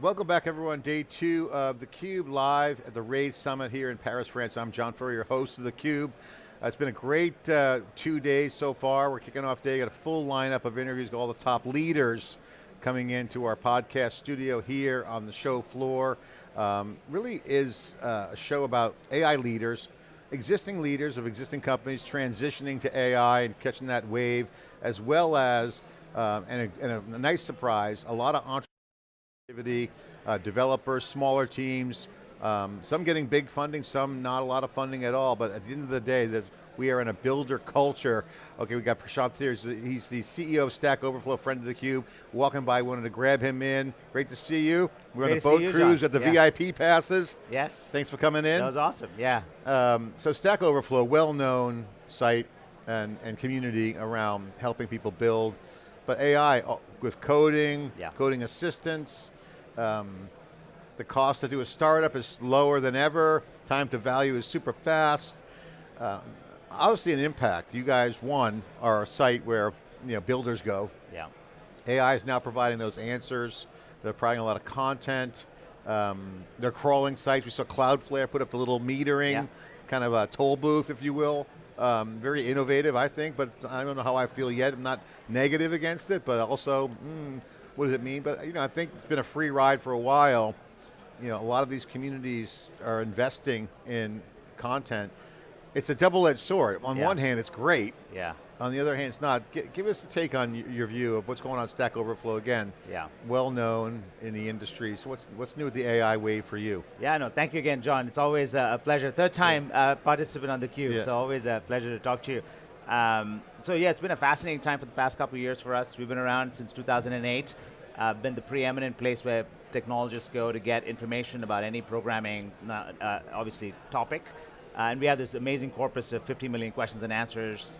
Welcome back, everyone. Day 2 of theCUBE live at the Raise Summit here in Paris, France. I'm John Furrier, your host of theCUBE. It's been a great 2 days so far. We're kicking off today, got a full lineup of interviews with all the top leaders coming into our podcast studio here on the show floor. Really is a show about AI leaders, existing leaders of existing companies transitioning to AI and catching that wave, as well as, and a nice surprise, a lot of entrepreneurs, developers, smaller teams, some getting big funding, some not a lot of funding at all, but at the end of the day, we are in a builder culture. Okay, we got Prashanth here, he's the CEO of Stack Overflow, friend of theCUBE. Walking by, wanted to grab him in. Great to see you. We're on the boat cruise at the VIP passes. Yes. Thanks for coming in. That was awesome, yeah. So Stack Overflow, well-known site and community around helping people build, but AI with coding, coding assistance. The cost to do a startup is lower than ever. Time to value is super fast. Obviously an impact. You guys, one, are a site where builders go. Yeah. AI is now providing those answers. They're providing a lot of content. They're crawling sites. We saw Cloudflare put up a little metering, kind of a toll booth, if you will. Very innovative, I think, but I don't know how I feel yet. I'm not negative against it, but also, what does it mean? But I think it's been a free ride for a while. A lot of these communities are investing in content. It's a double-edged sword. On one hand, it's great. Yeah. On the other hand, it's not. Give us a take on your view of what's going on at Stack Overflow again. Yeah. Well known in the industry. So what's new with the AI wave for you? Yeah, no, thank you again, John. It's always a pleasure. Third time participant on theCUBE, so always a pleasure to talk to you. So yeah, it's been a fascinating time for the past couple of years for us. We've been around since 2008. Been the preeminent place where technologists go to get information about any programming, obviously, topic. And we have this amazing corpus of 50 million questions and answers,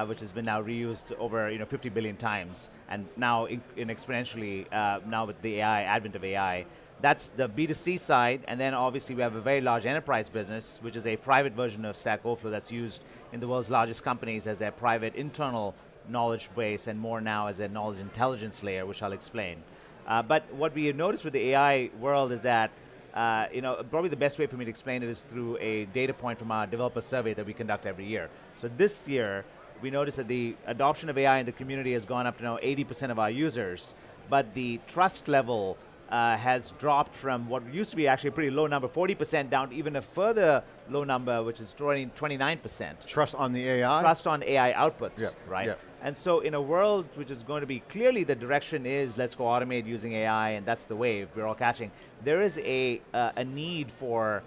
which has been now reused over 50 billion times, and now in exponentially, now with the AI, advent of AI. That's the B2C side, and then obviously we have a very large enterprise business, which is a private version of Stack Overflow that's used in the world's largest companies as their private internal knowledge base, and more now as a knowledge intelligence layer, which I'll explain. But what we have noticed with the AI world is that, probably the best way for me to explain it is through a data point from our developer survey that we conduct every year. So this year, we noticed that the adoption of AI in the community has gone up to now 80% of our users, but the trust level has dropped from what used to be actually a pretty low number, 40%, down to even a further low number, which is 29%. Trust on the AI? Trust on AI outputs, right? Yep. And so in a world which is going to be, clearly the direction is let's go automate using AI, and that's the wave we're all catching, there is a need for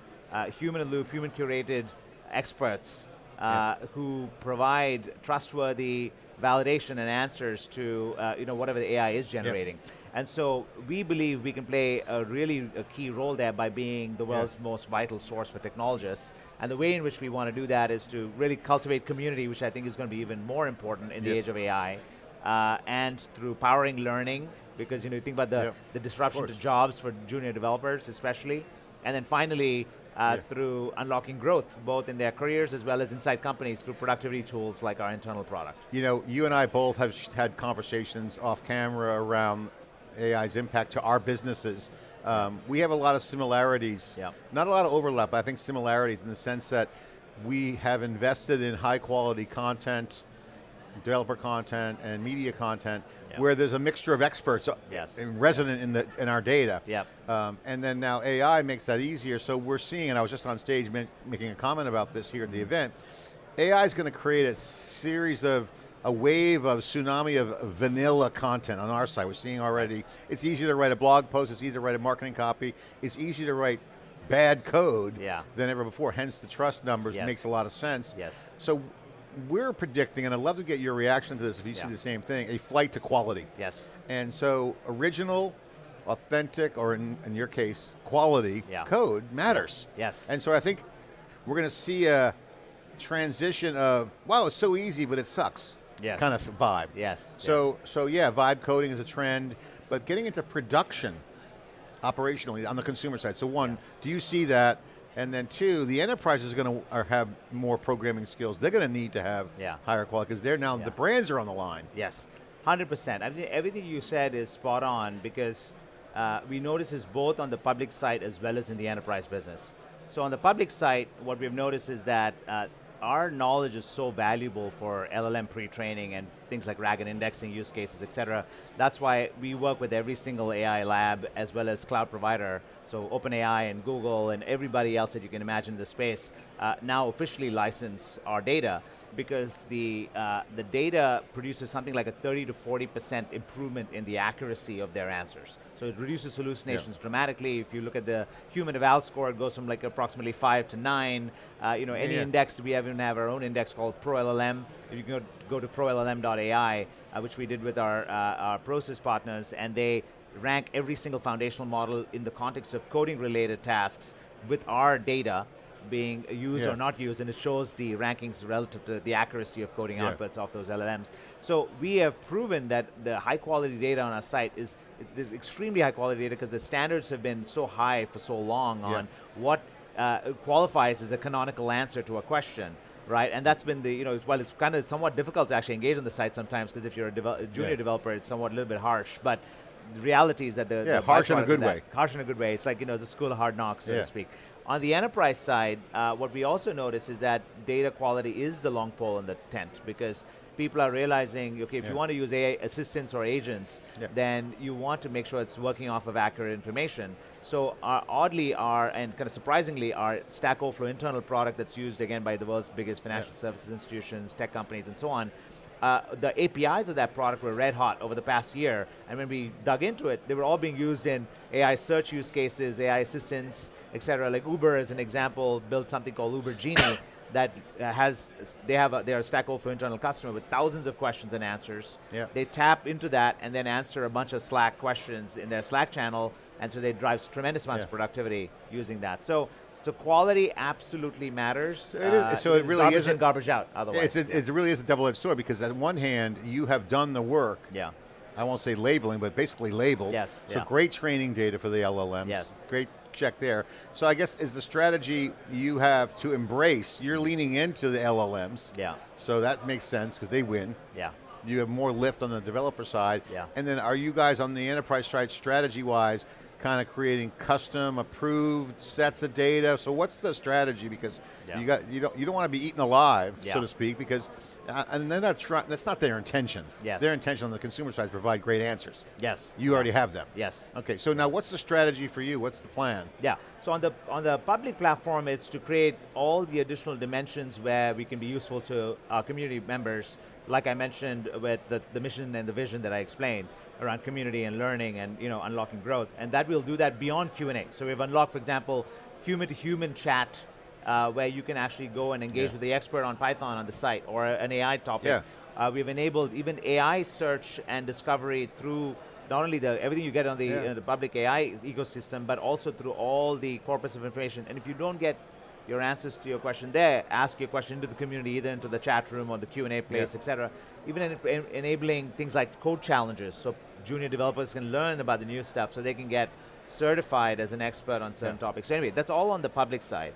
human-in-loop, human-curated experts who provide trustworthy validation and answers to whatever the AI is generating. And so we believe we can play a key role there by being the world's most vital source for technologists. And the way in which we want to do that is to really cultivate community, which I think is going to be even more important in the age of AI, and through powering learning, because you think about the disruption to jobs for junior developers especially, and then finally through unlocking growth, both in their careers as well as inside companies through productivity tools like our internal product. You and I both have had conversations off camera around AI's impact to our businesses. We have a lot of similarities, not a lot of overlap, but I think similarities in the sense that we have invested in high quality content, developer content, and media content, where there's a mixture of experts resident in our data. And then now AI makes that easier, so we're seeing, and I was just on stage making a comment about this here at the event, AI is going to create a wave of tsunami of vanilla content on our site. We're seeing already, it's easier to write a blog post, it's easier to write a marketing copy, it's easier to write bad code than ever before, hence the trust numbers makes a lot of sense. So we're predicting, and I'd love to get your reaction to this if you see the same thing, a flight to quality. And so original, authentic, or in your case, quality code matters. And so I think we're going to see a transition of, wow, it's so easy, but it sucks. Kind of vibe. So yeah, vibe coding is a trend, but getting into production operationally on the consumer side. So one, do you see that? And then two, the enterprise is going to have more programming skills. They're going to need to have higher quality because they're now, the brands are on the line. 100%. I mean, everything you said is spot on, because we notice this both on the public side as well as in the enterprise business. So on the public side, what we've noticed is that our knowledge is so valuable for LLM pre-training and things like RAG and indexing use cases, et cetera. That's why we work with every single AI lab as well as cloud provider. So OpenAI and Google and everybody else that you can imagine in the space now officially license our data, because the data produces something like a 30 to 40% improvement in the accuracy of their answers. So it reduces hallucinations dramatically. If you look at the human eval score, it goes from like approximately 5 to 9. Any index, we even have our own index called ProLLM. You can go to prollm.ai, which we did with our process partners, and they rank every single foundational model in the context of coding-related tasks with our data being used or not used, and it shows the rankings relative to the accuracy of coding outputs of those LLMs. So we have proven that the high quality data on our site is extremely high quality data, because the standards have been so high for so long on what qualifies as a canonical answer to a question. Right, and that's been the, while it's kind of somewhat difficult to actually engage on the site sometimes, because if you're a junior developer, it's somewhat a little bit harsh, but the reality is that the harsh in a good way. Harsh in a good way. It's like, the school of hard knocks, so to speak. On the enterprise side, what we also notice is that data quality is the long pole in the tent, because people are realizing, okay, if you want to use AI assistants or agents, then you want to make sure it's working off of accurate information. So oddly, and kind of surprisingly, our Stack Overflow internal product that's used again by the world's biggest financial services institutions, tech companies, and so on, the APIs of that product were red hot over the past year, and when we dug into it, they were all being used in AI search use cases, AI assistants, et cetera. Like Uber, as an example, built something called Uber Genie that they're a Stack Overflow internal customer with thousands of questions and answers. They tap into that and then answer a bunch of Slack questions in their Slack channel, and so they drive tremendous amounts of productivity using that. So quality absolutely matters. So it really is garbage out. Otherwise, it really is a double-edged sword, because on one hand, you have done the work. I won't say labeling, but basically labeled. So great training data for the LLMs. Great check there. So I guess is the strategy you have to embrace, you're leaning into the LLMs. So that makes sense, because they win. You have more lift on the developer side. And then are you guys on the enterprise side, strategy-wise, kind of creating custom approved sets of data? So what's the strategy? Because you don't want to be eaten alive, so to speak, because and they're not trying. That's not their intention. Their intention on the consumer side is to provide great answers. You already have them. Okay. So now, what's the strategy for you? What's the plan? So on the public platform, it's to create all the additional dimensions where we can be useful to our community members. Like I mentioned, with the mission and the vision that I explained around community and learning and unlocking growth, and that we'll do that beyond Q&A. So we've unlocked, for example, human-to-human chat, where you can actually go and engage with the expert on Python on the site, or an AI topic. We've enabled even AI search and discovery through not only everything you get on the public AI ecosystem, but also through all the corpus of information. And if you don't get your answers to your question there, ask your question into the community, either into the chat room or the Q&A place, et cetera. Even enabling things like code challenges, so junior developers can learn about the new stuff, so they can get certified as an expert on certain topics. So anyway, that's all on the public side.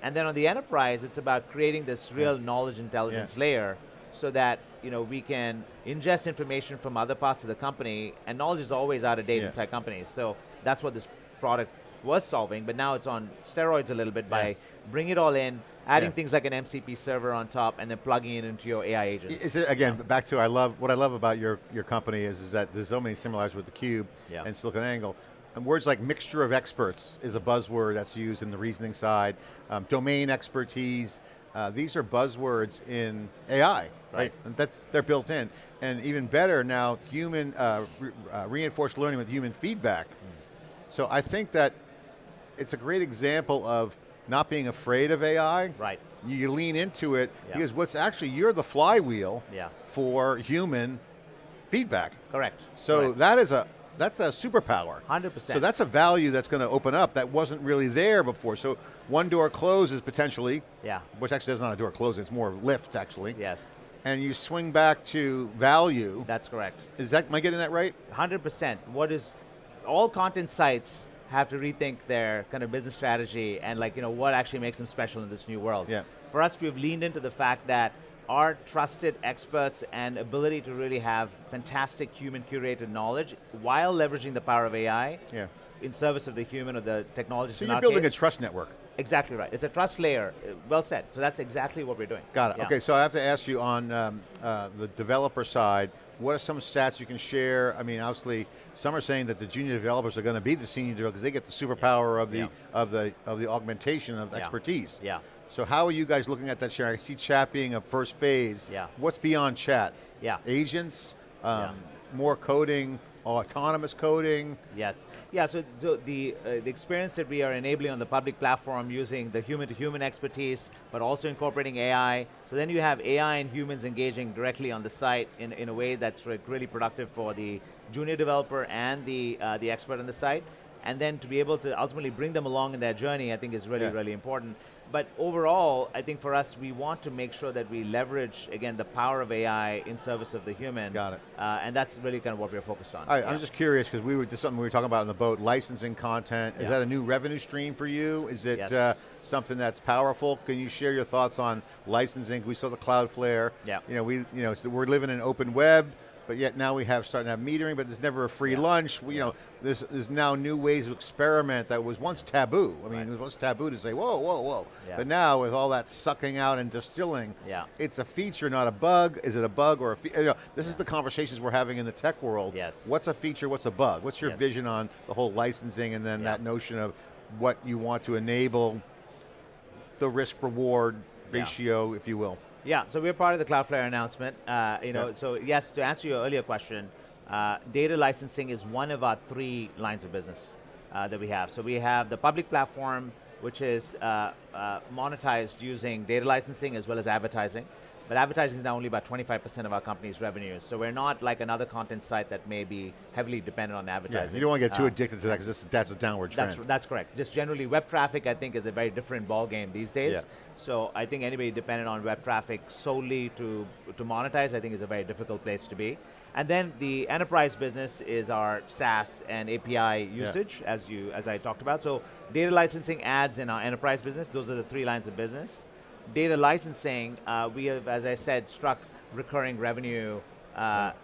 And then on the enterprise, it's about creating this real knowledge intelligence layer, so that we can ingest information from other parts of the company, and knowledge is always out of date inside companies. So that's what this product was solving, but now it's on steroids a little bit by bringing it all in, adding things like an MCP server on top, and then plugging it into your AI agents. Is it, again, back to what I love about your company is that there's so many similarities with theCUBE and SiliconANGLE. And words like mixture of experts is a buzzword that's used in the reasoning side. Domain expertise, these are buzzwords in AI, right? And they're built in. And even better now, human reinforced learning with human feedback. So I think that it's a great example of not being afraid of AI. You lean into it, because what's actually, you're the flywheel for human feedback. So that's a superpower. 100%. So that's a value that's going to open up that wasn't really there before. So one door closes potentially, which actually is not a door closing, it's more lift actually. And you swing back to value. That's correct. Am I getting that right? 100%. All content sites have to rethink their kind of business strategy and what actually makes them special in this new world. For us, we've leaned into the fact that are trusted experts and ability to really have fantastic human curated knowledge while leveraging the power of AI in service of the human or the technology. So you're building a trust network. Exactly right. It's a trust layer. Well said. So that's exactly what we're doing. Got it. Yeah. Okay, so I have to ask you on the developer side, what are some stats you can share? I mean, obviously, some are saying that the junior developers are going to be the senior developers because they get the superpower of the augmentation of expertise. Yeah. So how are you guys looking at that share? I see chat being a first phase. Yeah. What's beyond chat? Yeah. Agents, more coding, autonomous coding. Yes. Yeah, so the experience that we are enabling on the public platform using the human-to-human expertise, but also incorporating AI. So then you have AI and humans engaging directly on the site in a way that's really productive for the junior developer and the expert on the site. And then to be able to ultimately bring them along in their journey, I think is really, really important. But overall, I think for us, we want to make sure that we leverage, again, the power of AI in service of the human. Got it. And that's really kind of what we're focused on. All right, I'm just curious, because just something we were talking about on the boat, licensing content. Is that a new revenue stream for you? Is it something that's powerful? Can you share your thoughts on licensing? We saw the Cloudflare. Yeah. So we're living in open web, but yet now we starting to have metering, but there's never a free lunch. There's now new ways to experiment that was once taboo. I mean, it was once taboo to say, whoa, whoa, whoa. Yeah. But now with all that sucking out and distilling, it's a feature, not a bug. Is it a bug or a this is the conversations we're having in the tech world. Yes. What's a feature, what's a bug? What's your vision on the whole licensing and then that notion of what you want to enable, the risk-reward ratio, if you will? Yeah, so we're part of the Cloudflare announcement. So yes, to answer your earlier question, data licensing is one of our 3 lines of business that we have. So we have the public platform, which is monetized using data licensing as well as advertising. But advertising is now only about 25% of our company's revenues. So we're not like another content site that may be heavily dependent on advertising. Yeah, you don't want to get too addicted to that because that's a downward trend. That's correct. Just generally, web traffic, I think, is a very different ballgame these days. Yeah. So I think anybody dependent on web traffic solely to monetize, I think, is a very difficult place to be. And then the enterprise business is our SaaS and API usage, as I talked about. So data licensing, ads, in our enterprise business, those are the 3 lines of business. Data licensing, we have, as I said, struck recurring revenue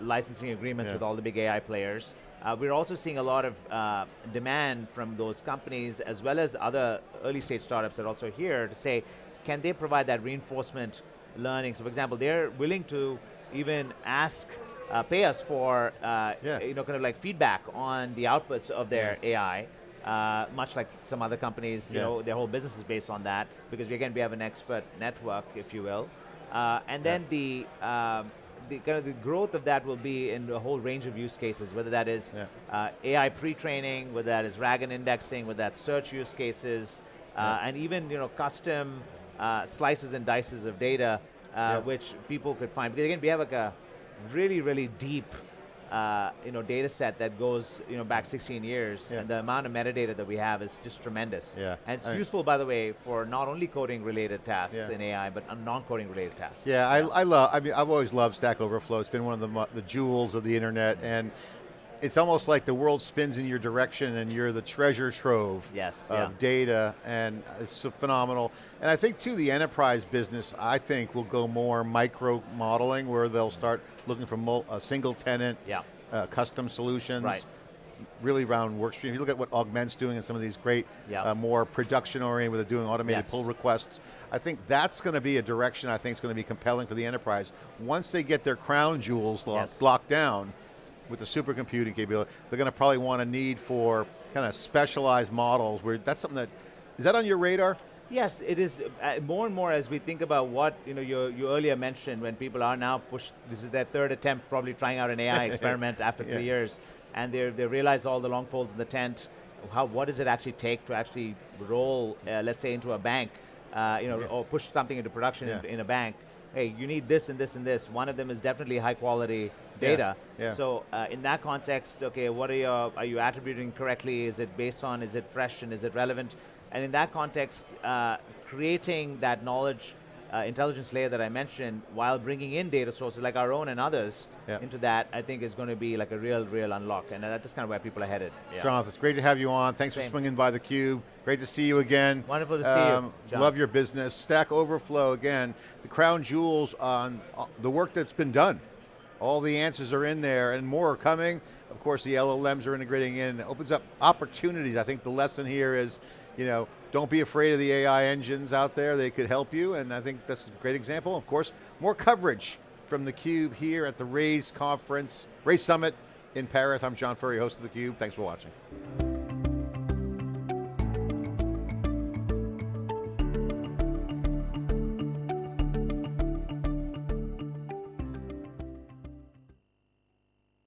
licensing agreements with all the big AI players. We're also seeing a lot of demand from those companies as well as other early stage startups that are also here to say, can they provide that reinforcement learning? So for example, they're willing to even pay us for kind of like feedback on the outputs of their AI. Much like some other companies, their whole business is based on that because we have an expert network, if you will, and then the kind of the growth of that will be in a whole range of use cases, whether that is AI pre-training, whether that is RAG and indexing, whether that's search use cases, and even custom slices and dices of data, which people could find. Because again, we have like a really, really deep data set that goes back 16 years, and the amount of metadata that we have is just tremendous. Yeah. And it's useful, by the way, for not only coding related tasks in AI, but non-coding related tasks. Yeah, I've always loved Stack Overflow. It's been one of the jewels of the internet, and it's almost like the world spins in your direction and you're the treasure trove of data, and it's phenomenal. And I think too, the enterprise business, I think, will go more micro modeling where they'll start looking for a single tenant, custom solutions, really around work stream. If you look at what Augment's doing and some of these great, more production oriented, where they're doing automated pull requests, I think that's going to be a direction I think is going to be compelling for the enterprise. Once they get their crown jewels locked down, with the supercomputing capability, they're going to probably want a need for kind of specialized models where that's something that, is that on your radar? Yes, it is more and more as we think about what you earlier mentioned when people are now this is their 3rd attempt probably trying out an AI experiment after 3 years, and they realize all the long poles in the tent, what does it actually take to actually roll, let's say into a bank, or push something into production in a bank. Hey, you need this and this and this. One of them is definitely high quality data. So in that context, okay, what are you attributing correctly? Is it based on, is it fresh and is it relevant? And in that context, creating that knowledge intelligence layer that I mentioned, while bringing in data sources like our own and others into that, I think is going to be like a real unlock, and that's kind of where people are headed. Prashanth, it's great to have you on. Thanks for swinging by theCUBE. Great to see you again. Wonderful to see you, John. Love your business. Stack Overflow, again, the crown jewels on the work that's been done. All the answers are in there and more are coming. Of course, the LLMs are integrating in. It opens up opportunities. I think the lesson here is, don't be afraid of the AI engines out there. They could help you, and I think that's a great example. Of course, more coverage from theCUBE here at the Raise Conference, Raise Summit in Paris. I'm John Furrier, host of theCUBE. Thanks for watching.